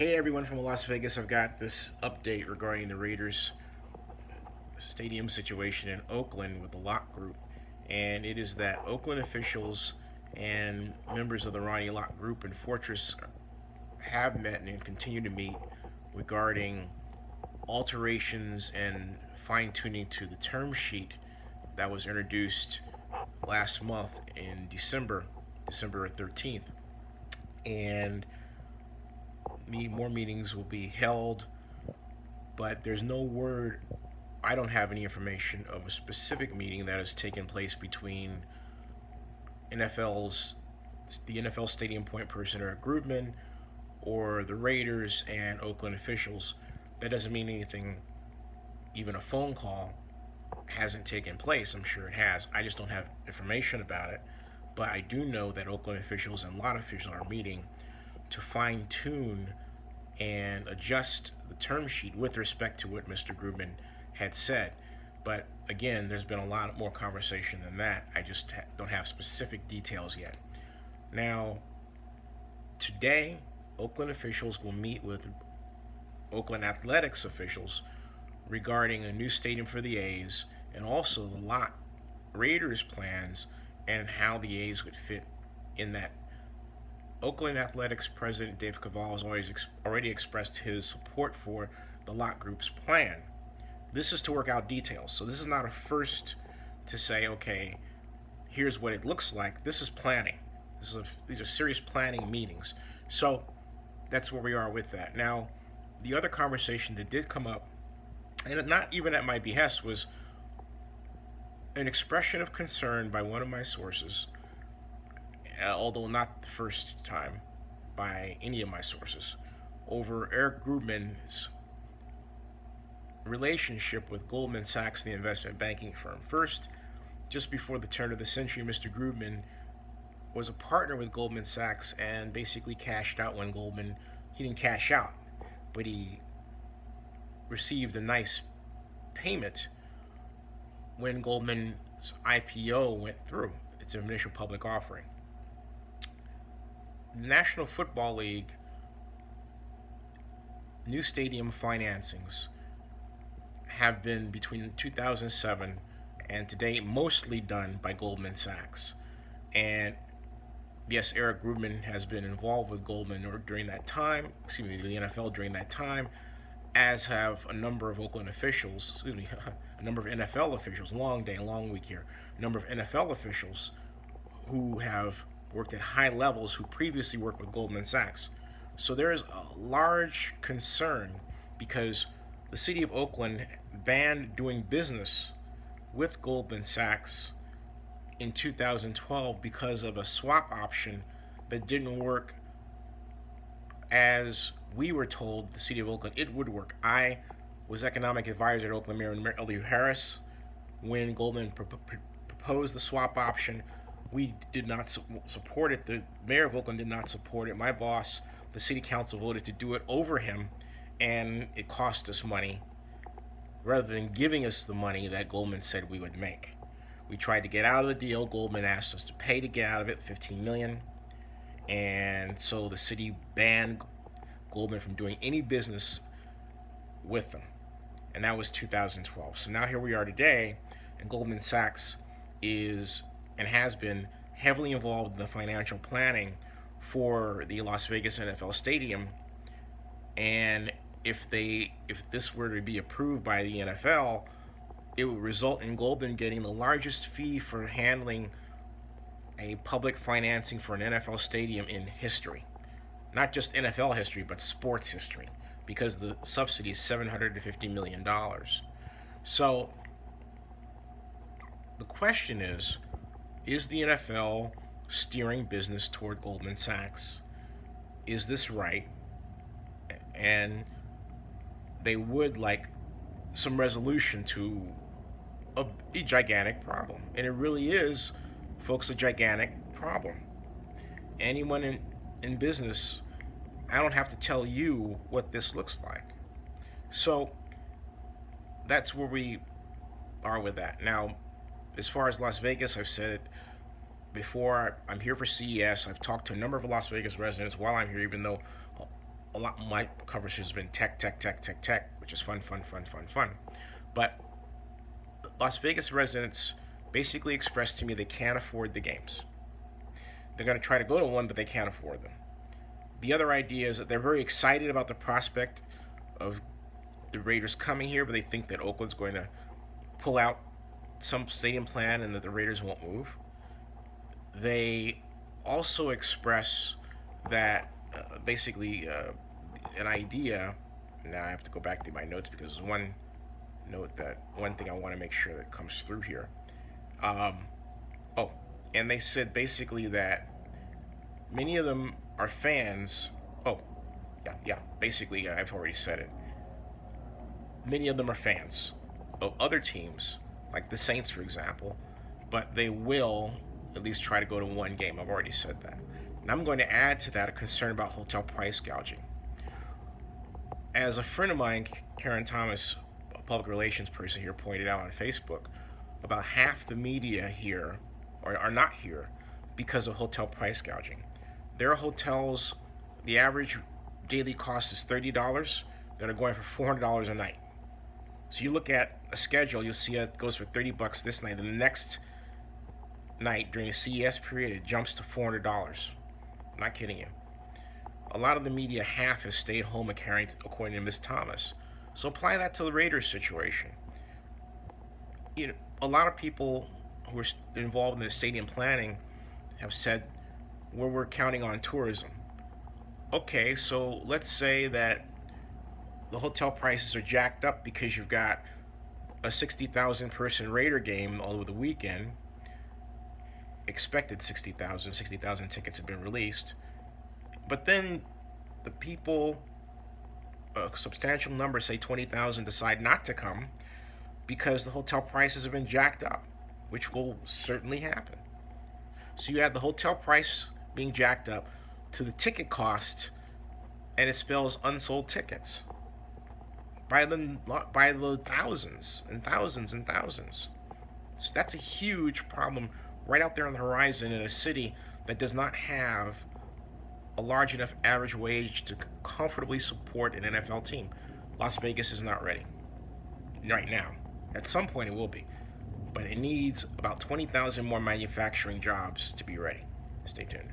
Hey everyone from Las Vegas, I've got this update regarding the Raiders stadium situation in Oakland with the Lott Group. And it is that Oakland officials and members of the Lott Group and Fortress have met and continue to meet regarding alterations and fine tuning to the term sheet that was introduced last month in December 13th. And more meetings will be held, but there's no word. I don't have any information of a specific meeting that has taken place between NFL's the NFL Stadium point person Eric Grubman or the Raiders and Oakland officials. That doesn't mean anything. Even a phone call hasn't taken place. I'm sure it has. I just don't have information about it. But I do know that Oakland officials and Lott officials are meeting to fine tune and adjust the term sheet with respect to what Mr. Grubman had said. But again, there's been a lot more conversation than that. I just don't have specific details yet. Now, today, Oakland officials will meet with Oakland athletics officials regarding a new stadium for the A's and also the Lott Raiders plans and how the A's would fit in that. Oakland Athletics President Dave Cavallo has already expressed his support for the Lott Group's plan. This is to work out details. So this is not a first to say, okay, here's what it looks like. This is planning. These are serious planning meetings. So that's where we are with that. Now, the other conversation that did come up, and not even at my behest, was an expression of concern by one of my sources, although not the first time by any of my sources, over Eric Grumman's relationship with Goldman Sachs, the investment banking firm. First, just before the turn of the century, Mr. Grumman was a partner with Goldman Sachs and basically cashed out when he didn't cash out, but he received a nice payment when Goldman's IPO went through, its initial public offering. The National Football League new stadium financings have been between 2007 and today mostly done by Goldman Sachs. And yes, Eric Grumman has been involved with Goldman during that time, the NFL during that time, as have a number of Oakland officials, a number of NFL officials, long day, long week here, a number of NFL officials who have worked at high levels who previously worked with Goldman Sachs. So there is a large concern because the City of Oakland banned doing business with Goldman Sachs in 2012 because of a swap option that didn't work as we were told the City of Oakland it would work. I was economic advisor at Oakland Mayor L.U. Harris when Goldman proposed the swap option. We did not support it. The mayor of Oakland did not support it. My boss, the city council, voted to do it over him, and it cost us money rather than giving us the money that Goldman said we would make. We tried to get out of the deal. Goldman asked us to pay to get out of it, $15 million. And so the city banned Goldman from doing any business with them. And that was 2012. So now here we are today, and Goldman Sachs is and has been heavily involved in the financial planning for the Las Vegas NFL Stadium. And if this were to be approved by the NFL, it would result in Goldman getting the largest fee for handling a public financing for an NFL stadium in history. Not just NFL history, but sports history, because the subsidy is $750 million. So the question is the NFL steering business toward Goldman Sachs? Is this right? And they would like some resolution to a gigantic problem. And it really is, folks, a gigantic problem. Anyone in business, I don't have to tell you what this looks like. So that's where we are with that. Now, as far as Las Vegas, I've said it before. I'm here for CES. I've talked to a number of Las Vegas residents while I'm here, even though a lot of my coverage has been tech, which is fun. But Las Vegas residents basically expressed to me they can't afford the games. They're going to try to go to one, but they can't afford them. The other idea is that they're very excited about the prospect of the Raiders coming here, but they think that Oakland's going to pull out some stadium plan and that the Raiders won't move. They also express that basically an idea. Now I have to go back to my notes because there's one thing I want to make sure that comes through here. Oh, and they said basically that many of them are fans. Oh, yeah. Basically, I've already said it. Many of them are fans of other teams, like the Saints, for example, but they will at least try to go to one game. I've already said that. And I'm going to add to that a concern about hotel price gouging. As a friend of mine, Karen Thomas, a public relations person here, pointed out on Facebook, about half the media here are not here because of hotel price gouging. There are hotels, the average daily cost is $30, that are going for $400 a night. So you look at a schedule, you'll see it goes for $30 this night, and the next night during the CES period, it jumps to $400. I'm not kidding you. A lot of the media half has stayed home, according to Ms. Thomas. So apply that to the Raiders situation. You know, a lot of people who are involved in the stadium planning have said, well, we're counting on tourism. Okay, so let's say that the hotel prices are jacked up because you've got a 60,000 person Raider game all over the weekend. Expected 60,000 tickets have been released. But then the people, a substantial number, say 20,000, decide not to come because the hotel prices have been jacked up, which will certainly happen. So you add the hotel price being jacked up to the ticket cost, and it spells unsold tickets by the thousands and thousands and thousands. So that's a huge problem right out there on the horizon in a city that does not have a large enough average wage to comfortably support an NFL team. Las Vegas is not ready right now. At some point it will be, but it needs about 20,000 more manufacturing jobs to be ready. Stay tuned.